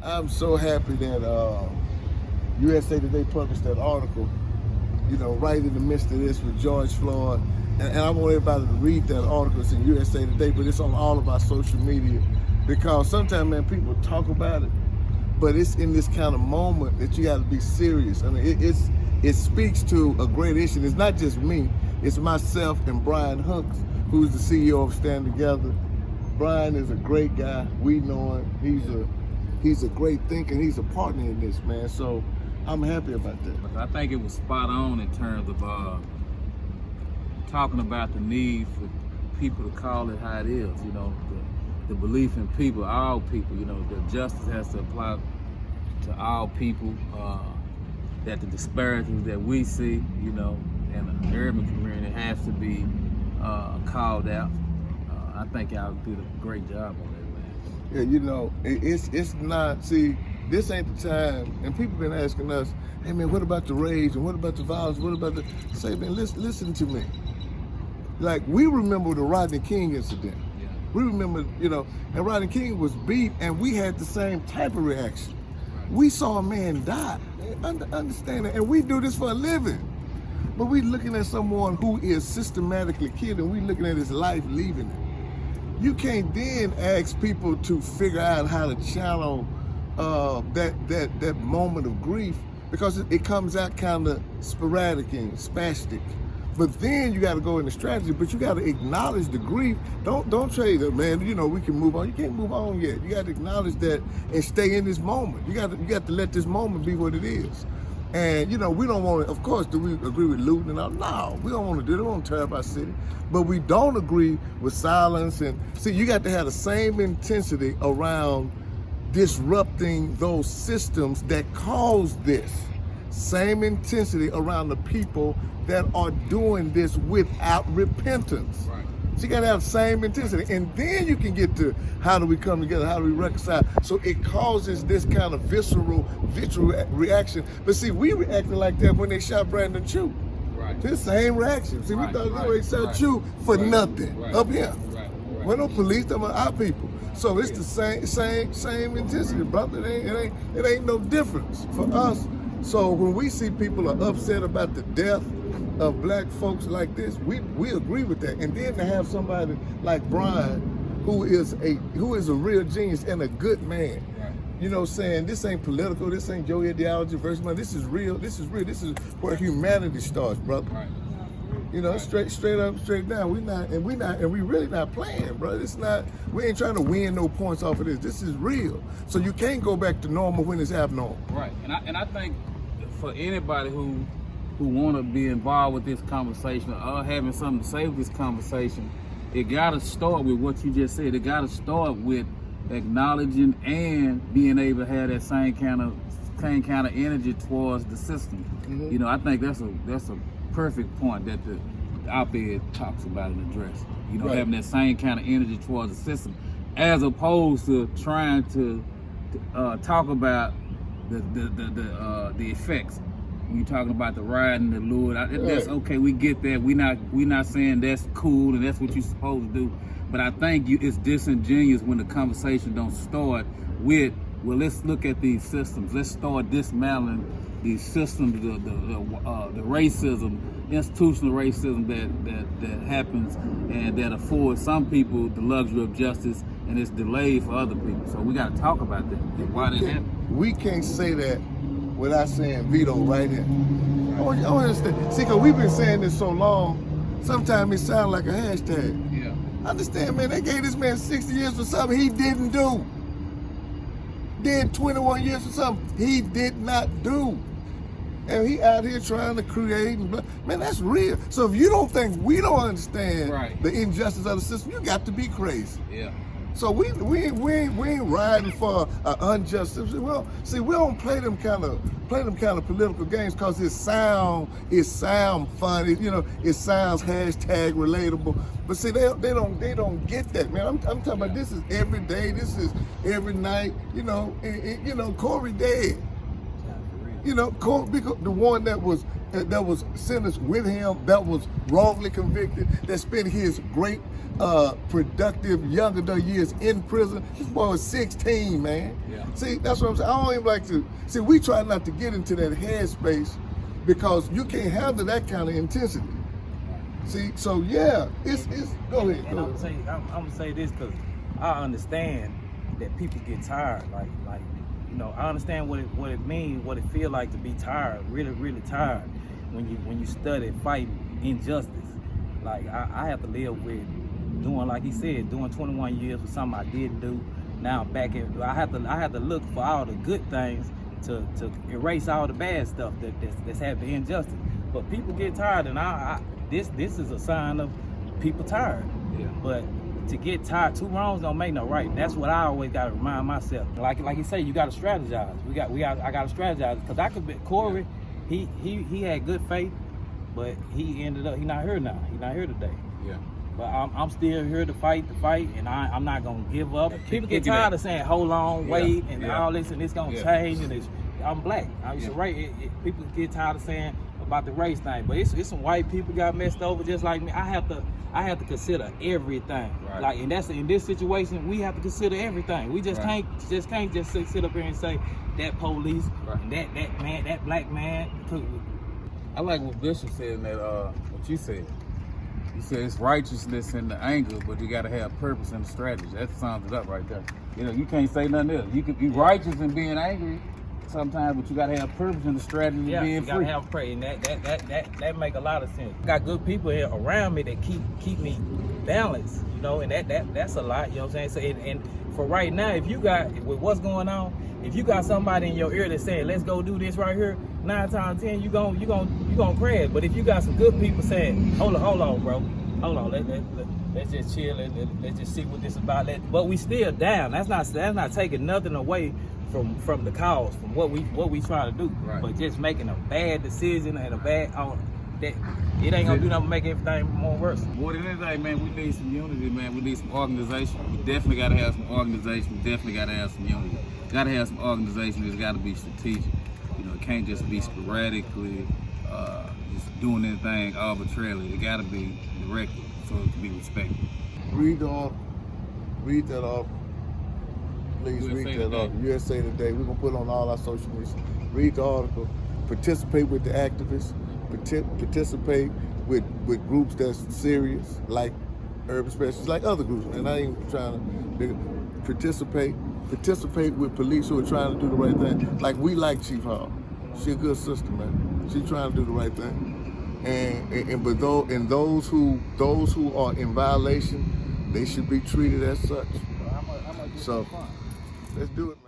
I'm so happy that USA Today published that article, right in the midst of this with George Floyd. And I want everybody to read that article. It's in USA Today, but it's on all of our social media. Because sometimes, man, people talk about it, but it's in this kind of moment that you got to be serious. I mean, it speaks to a great issue. It's not just me. It's myself and Brian Hunks, who's the CEO of Stand Together. Brian is a great guy. We know him. He's a great thinker. He's a partner in this, man. So I'm happy about that. But I think it was spot on in terms of talking about the need for people to call it how it is. The belief in people, all people. The justice has to apply to all people. That the disparities that we see, in the urban community has to be called out. I think y'all did a great job on that, man. Yeah, it's not, see, this ain't the time, and people been asking us, hey man, what about the rage, and what about the violence, what about say, man, listen to me. Like, we remember the Rodney King incident. Yeah. We remember, and Rodney King was beat, and we had the same type of reaction. Right. We saw a man die, understand that, and we do this for a living. But we looking at someone who is systematically killed, and we looking at his life leaving it. You can't then ask people to figure out how to channel that moment of grief, because it comes out kind of sporadic and spastic. But then you got to go into strategy, but you got to acknowledge the grief. Don't trade it, man. We can move on. You can't move on yet. You got to acknowledge that and stay in this moment. You got to let this moment be what it is. And we don't want to, of course, do we agree with looting and all? No, we don't want to do that. We don't want to tear up our city. But we don't agree with silence. And see, you got to have the same intensity around disrupting those systems that cause this. Same intensity around the people that are doing this without repentance. Right. So you gotta have the same intensity. And then you can get to how do we come together, how do we reconcile? So it causes this kind of visceral reaction. But see, we reacted like that when they shot Brandon Chew. Right. It's the same reaction. See, we thought they shot Chew for nothing up here. Right. We're no police, them are our people. So it's the same intensity, brother. It ain't no difference for us. So when we see people are upset about the death of black folks like this, we agree with that. And then to have somebody like Brian, who is a real genius and a good man, saying this ain't political, this ain't your ideology versus mine. This is real. This is where humanity starts, brother. Right. Straight up, straight down. We really not playing, bro. It's not. We ain't trying to win no points off of this. This is real. So you can't go back to normal when it's abnormal. Right. And I think for anybody who want to be involved with this conversation or having something to say with this conversation, it got to start with what you just said. It got to start with acknowledging and being able to have that same kind of energy towards the system. Mm-hmm. I think that's a perfect point that the op-ed talks about and addresses. Having that same kind of energy towards the system, as opposed to trying to talk about the effects. When you're talking about the riding, the lure, that's okay. We get that. We not saying that's cool and that's what you're supposed to do. But I think it's disingenuous when the conversation don't start with, well, let's look at these systems. Let's start dismantling these systems, the racism, institutional racism that happens and that affords some people the luxury of justice and it's delayed for other people. So we got to talk about that. Why that happen? We can't say that without saying veto right here. I want you to understand. See, because we've been saying this so long, sometimes it sounds like a hashtag. Yeah. Understand, man, they gave this man 60 years for something he didn't do. Did 21 years for something he did not do. And he out here trying to create, man, that's real. So if you don't think we don't understand the injustice of the system, you got to be crazy. Yeah. So we ain't riding for an unjust system. Well, see, we don't play them kind of political games because it sound funny, it sounds hashtag relatable. But see, they don't get that, man. I'm talking about this is every day, this is every night. Corey dead. You know, because the one that was sentenced with him, that was wrongly convicted, that spent his great, productive young adult years in prison. This boy was 16, man. Yeah. See, that's what I'm saying. I don't even like to see. We try not to get into that headspace because you can't handle that kind of intensity. See, so yeah, it's go ahead. And I'm gonna say this because I understand that people get tired. Like you know, I understand what it means, what it feel like to be tired, really tired when you study fighting injustice. Like I have to live with doing, like he said, doing 21 years for something I didn't do. Now I'm back in. I have to look for all the good things to erase all the bad stuff that's happened, injustice. But people get tired, and this is a sign of people tired. Yeah. But to get tired, two wrongs don't make no right. That's what I always got to remind myself. Like you say, you got to strategize. I got to strategize because I could be Corey. He had good faith, but he ended up. He not here now. He not here today. Yeah. But I'm still here to fight, and I'm not gonna give up. People get tired of saying, "Hold on, wait," and all this, and it's gonna change. And I'm black. I used to write. People get tired of saying about the race thing, but it's some white people got messed over just like me. I have to consider everything. Right. Like, and that's in this situation, we have to consider everything. We just Right. can't just sit up here and say that police, Right. and that man, that black man. I like what Bishop said in that, what you said. You said it's righteousness and the anger, but you got to have purpose and strategy. That sums it up right there. You know, you can't say nothing else. You can be righteous and being angry sometimes, but you got to have purpose and the strategy Yeah, of being you free. gotta have prayer, and that make a lot of sense. I got good people here around me that keep me balanced, you know, and that's a lot, you know what I'm saying? So, and for right now, if you got, with what's going on, if you got somebody in your ear that's saying, let's go do this right here, 9 times 10, you gonna crash. But if you got some good people saying, hold on, bro, hold on, let's just chill, let's just see what this about. But we still down. That's not taking nothing away from the cause, from what we trying to do. Right. But just making a bad decision and a bad that it ain't gonna do nothing but make everything more worse. More than anything, man, we need some unity, man. We need some organization. We definitely got to have some organization. We definitely got to have some unity. Got to have some organization. It's got to be strategic. You know, it can't just be sporadically just doing anything arbitrarily. It got to be directed so it can be respected. Read that off. Please USA read that Today. off. USA Today. We're gonna put it on all our social media. Read the article. Participate with the activists. Participate with groups that's serious, like Urban Specialists, like other groups. And I ain't trying to participate with police who are trying to do the right thing. Like we like Chief Hall. She a good sister, man. She trying to do the right thing. But those who are in violation, they should be treated as such. So let's do it, man.